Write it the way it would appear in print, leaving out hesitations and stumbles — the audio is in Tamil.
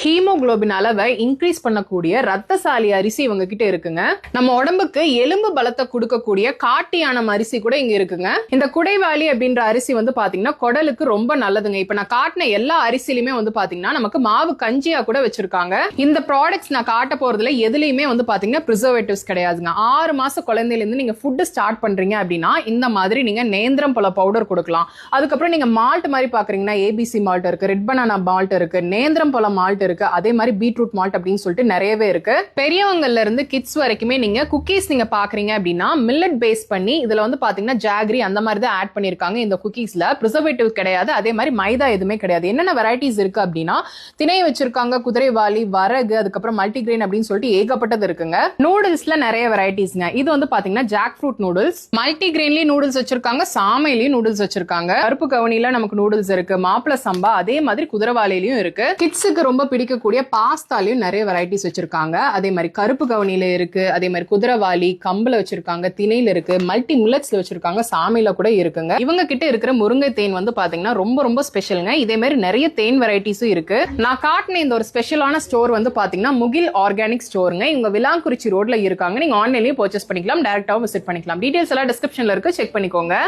ஹீமோகுளோபின் அளவை இன்க்ரீஸ் பண்ணக்கூடிய ரத்தசாலி அரிசி இவங்க கிட்ட இருக்குங்க. நம்ம உடம்புக்கு எலும்பு பலத்தை கொடுக்கக்கூடிய காட்டு யானம் அரிசி கூட இங்க இருக்குங்க. இந்த குடைவாளி அப்படின்ற அரிசி வந்து பாத்தீங்கன்னா குடலுக்கு ரொம்ப நல்லதுங்க. இப்ப நான் காட்டின எல்லா அரிசிலுமே வந்து பாத்தீங்கன்னா நமக்கு மாவு கஞ்சியா கூட வச்சிருக்காங்க. இந்த ப்ராடக்ட்ஸ் நான் காட்ட போறதுல எதுலயுமே வந்து பாத்தீங்கன்னா பிரிசர்வேட்டிவ்ஸ் கிடையாதுங்க. 6 மாச குழந்தையில இருந்து நீங்க ஃபுட் ஸ்டார்ட் பண்றீங்க அப்படின்னா இந்த மாதிரி நீங்க நேந்திரம் பழ பவுடர் கொடுக்கலாம். அதுக்கப்புறம் நீங்க மால்ட் மாதிரி பாக்குறீங்கன்னா ஏபிசி மால்ட் இருக்கு, ரெட் பனானா மால்ட் இருக்கு, நேந்திரம் பழ மால்ட் இருக்கு, அதே மாதிரி பீட்ரூட் மால்ட் அப்படின்னு சொல்லிட்டு நிறையவே இருக்கு. பெரியவங்கல இருந்து கிட்ஸ் வரைக்குமே நீங்க குக்கீஸ் நீங்க பாக்குறீங்க அப்படின்னா மில்லட் பேஸ் பண்ணி இதுல வந்து பாத்தீங்கன்னா ஜாகரி அந்த மாதிரி தான் ஆட் பண்ணிருக்காங்க. இந்த குக்கீஸ்ல பிரிசர்வேட்டிவ் கிடையாது, அதே மாதிரி மைதா எதுவுமே கிடையாது. என்னென்ன வெரைட்டிஸ் இருக்கு அப்படின்னா திணை வச்சிருக்காங்க, குதிரைவாலி, வரகு, அதுக்கப்புறம் மல்டிகிரெயின் அப்படின்னு சொல்லிட்டு ஏகப்பட்டது இருக்குங்க. நூடுல்ஸ்ல நிறைய வெரைட்டிஸ்ங்க. இது வந்து பாத்தீங்கன்னா ஜாக் ஃப்ரூட் நூடுல்ஸ், மல்டிகிரெயின்லயும் நூடுல்ஸ் வச்சிருக்காங்க, சாமையிலயும் நூடுல்ஸ் வச்சிருக்காங்க, கருப்பு கவுனில நமக்கு நூடுல்ஸ் இருக்கு, மாப்பிள சம்பா, அதே மாதிரி குதிரைவாலிலையும் இருக்கு. கிட்ஸுக்கு ரொம்ப பிடிக்கக்கூடிய பாஸ்தாலையும் நிறைய வெரைட்டிஸ் வச்சிருக்காங்க. அதே மாதிரி கருப்பு கவுனில இருக்கு, அதே மாதிரி குதிரைவாலி, கம்புல வச்சிருக்காங்க, திணையில இருக்கு, மல்டி மில்லட்ஸ்ல வச்சிருக்காங்க, சாமையில கூட இருக்குங்க. இவங்க கிட்ட இருக்கிற முருங்கை தேன் வந்து பாத்தீங்கன்னா ரொம்ப ரொம்ப ஸ்பெஷலுங்க. இதே மாதிரி நிறைய தேன் வெரைட்டிஸும் இருக்கு. நான் காட்டின இந்த ஒரு ஸ்பெஷலான ஸ்டோர் வந்து பாத்தீங்கன்னா முகில் ஆர்கானிக் ஸ்டோருங்க. இவங்க விலாங்குறிச்சி ரோட்ல இருக்காங்க. நீங்க ஆன்லைன்லயும் பர்ச்சேஸ் பண்ணிக்கலாம், டைரக்டாவும் விசிட் பண்ணிக்கலாம். டீடைல்ஸ் எல்லாம் டிஸ்கிரிப்ஷன்ல இருக்கு, செக் பண்ணிக்கோங்க.